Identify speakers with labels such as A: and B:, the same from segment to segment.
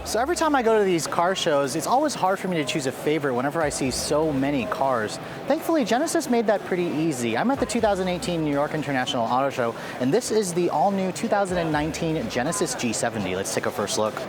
A: So every time I go to these car shows, it's always hard for me to choose a favorite whenever I see so many cars. Thankfully, Genesis made that pretty easy. I'm at the 2018 New York International Auto Show, and this is the all-new 2019 Genesis G70. Let's take a first look.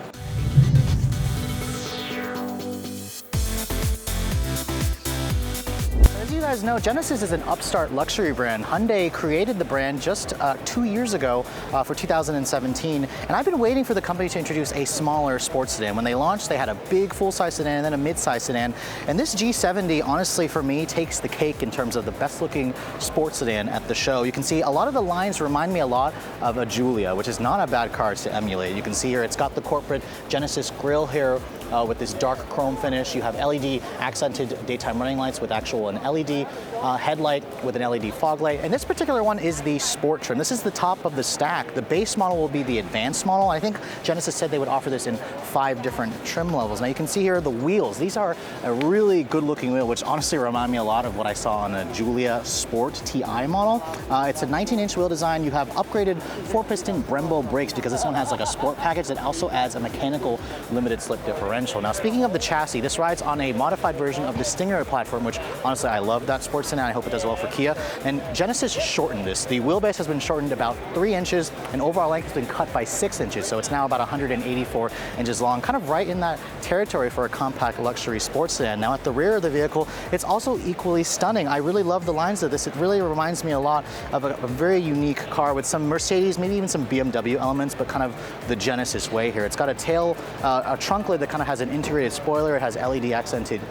A: As you guys know, Genesis is an upstart luxury brand. Hyundai created the brand just 2 years ago for 2017, and I've been waiting for the company to introduce a smaller sports sedan. When they launched, they had a big full-size sedan and then a mid-size sedan, and this G70, honestly, for me, takes the cake in terms of the best-looking sports sedan at the show. You can see a lot of the lines remind me a lot of a Giulia, which is not a bad car to emulate. You can see here it's got the corporate Genesis grille here with this dark chrome finish. You have LED accented daytime running lights with an LED headlight with an LED fog light. And this particular one is the sport trim. This is the top of the stack. The base model will be the advanced model. I think Genesis said they would offer this in 5 different trim levels. Now you can see here the wheels. These are a really good looking wheel, which honestly remind me a lot of what I saw on a Giulia Sport TI model. It's a 19-inch wheel design. You have upgraded 4-piston Brembo brakes because this one has like a sport package that also adds a mechanical limited slip differential. Now speaking of the chassis, this rides on a modified version of the Stinger platform, which honestly I love that sports sedan. I hope it does well for Kia. And Genesis shortened this. The wheelbase has been shortened about 3 inches, and overall length has been cut by 6 inches, so it's now about 184 inches long, kind of right in that territory for a compact luxury sports sedan. Now at the rear of the vehicle, it's also equally stunning. I really love the lines of this. It really reminds me a lot of a very unique car with some Mercedes, maybe even some BMW elements, but kind of the Genesis way here. It's got a trunk lid that kind of has an integrated spoiler. It has LED accented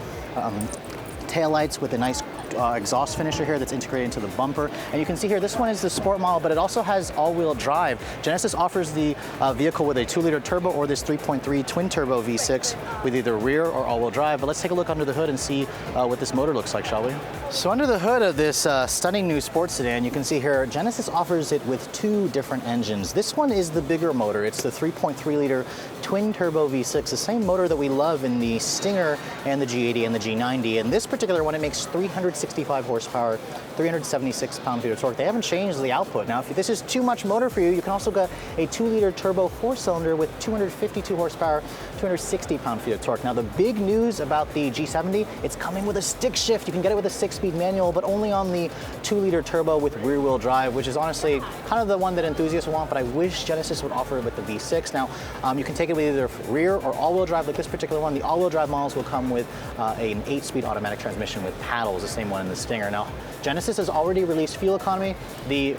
A: taillights with a nice exhaust finisher here that's integrated into the bumper. And you can see here, this one is the sport model, but it also has all-wheel drive. Genesis offers the vehicle with a 2-liter turbo or this 3.3 twin-turbo V6 with either rear or all-wheel drive. But let's take a look under the hood and see what this motor looks like, shall we? So under the hood of this stunning new sports sedan, you can see here, Genesis offers it with 2 different engines. This one is the bigger motor. It's the 3.3-liter twin-turbo V6, the same motor that we love in the Stinger and the G80 and the G90. And this particular one, it makes 365 horsepower, 376 pound-feet of torque. They haven't changed the output. Now, if this is too much motor for you, you can also get a 2-liter turbo 4-cylinder with 252 horsepower, 260 pound-feet of torque. Now, the big news about the G70, it's coming with a stick shift. You can get it with a 6-speed manual, but only on the 2-liter turbo with rear-wheel drive, which is honestly kind of the one that enthusiasts want, but I wish Genesis would offer it with the V6. Now, you can take it with either rear or all-wheel drive like this particular one. The all-wheel drive models will come with an 8-speed automatic transmission with paddles, the same one in the Stinger. Now, Genesis has already released fuel economy. The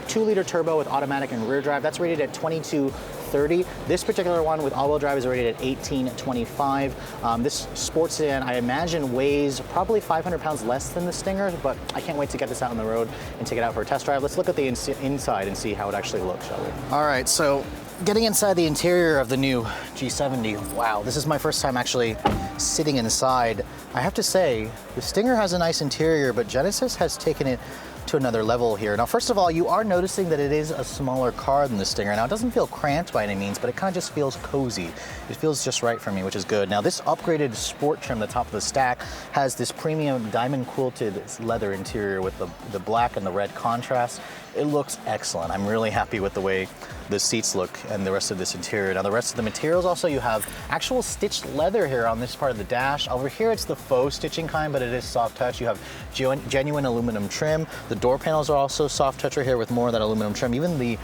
A: 2-liter turbo with automatic and rear drive, that's rated at 2230. This particular one with all-wheel drive is rated at 1825. This sports sedan, I imagine, weighs probably 500 pounds less than the Stinger, but I can't wait to get this out on the road and take it out for a test drive. Let's look at the inside and see how it actually looks, shall we? All right, so getting inside the interior of the new G70, wow, this is my first time actually sitting inside. I have to say, the Stinger has a nice interior, but Genesis has taken it to another level here. Now, first of all, you are noticing that it is a smaller car than the Stinger. Now, it doesn't feel cramped by any means, but it kind of just feels cozy. It feels just right for me, which is good. Now, this upgraded sport trim at the top of the stack has this premium diamond quilted leather interior with the black and the red contrast. It looks excellent. I'm really happy with the way the seats look and the rest of this interior. Now, the rest of the materials also, you have actual stitched leather here on this part of the dash. Over here, it's the faux stitching kind, but it is soft touch. You have genuine aluminum trim. The door panels are also soft touch right here with more of that aluminum trim. Even the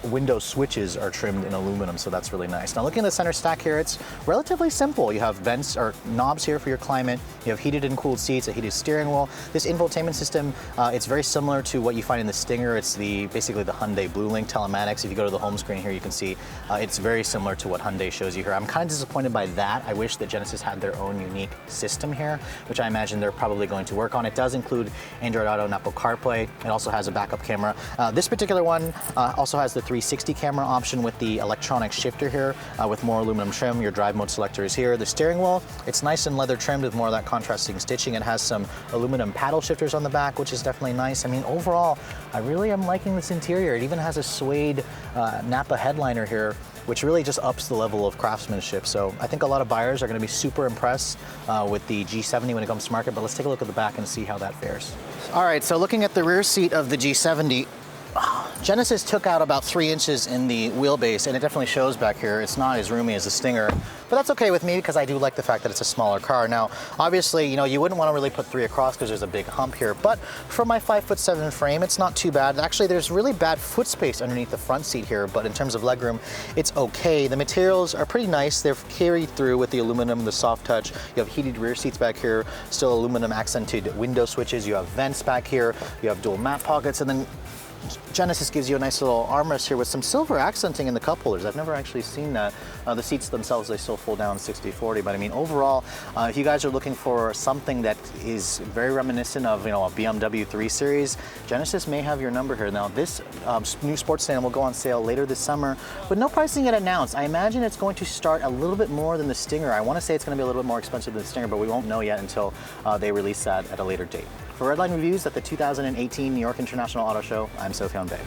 A: window switches are trimmed in aluminum, so that's really nice. Now, looking at the center stack here, it's relatively simple. You have vents or knobs here for your climate. You have heated and cooled seats, a heated steering wheel. This infotainment system, it's very similar to what you find in the Stinger. It's basically the Hyundai BlueLink telematics. If you go to the home screen here, you can see it's very similar to what Hyundai shows you here. I'm kind of disappointed by that. I wish that Genesis had their own unique system here, which I imagine they're probably going to work on. It does include Android Auto and Apple CarPlay. It also has a backup camera. This particular one also has the 360 camera option with the electronic shifter here with more aluminum trim. Your drive mode selector is here. The steering wheel, it's nice and leather trimmed with more of that contrasting stitching. It has some aluminum paddle shifters on the back, which is definitely nice. I mean, overall, I really am liking this interior. It even has a suede Napa headliner here, which really just ups the level of craftsmanship. So I think a lot of buyers are going to be super impressed with the G70 when it comes to market, but let's take a look at the back and see how that fares. All right, so looking at the rear seat of the G70, Genesis took out about 3 inches in the wheelbase, and it definitely shows back here. It's not as roomy as the Stinger, but that's okay with me because I do like the fact that it's a smaller car. Now, obviously, you know, you wouldn't want to really put 3 across because there's a big hump here, but for my 5'7" frame, it's not too bad. Actually, there's really bad foot space underneath the front seat here, but in terms of legroom, it's okay. The materials are pretty nice. They're carried through with the aluminum, the soft touch. You have heated rear seats back here, still aluminum accented window switches. You have vents back here. You have dual mat pockets, and then Genesis gives you a nice little armrest here with some silver accenting in the cup holders. I've never actually seen that. The seats themselves, they still fold down 60/40, but I mean, overall, if you guys are looking for something that is very reminiscent of, you know, a BMW 3 Series, Genesis may have your number here. Now, this new sports sedan will go on sale later this summer, with no pricing yet announced. I imagine it's going to start a little bit more than the Stinger. I want to say it's going to be a little bit more expensive than the Stinger, but we won't know yet until they release that at a later date. For Redline Reviews at the 2018 New York International Auto Show, I'm Sofyan Bey.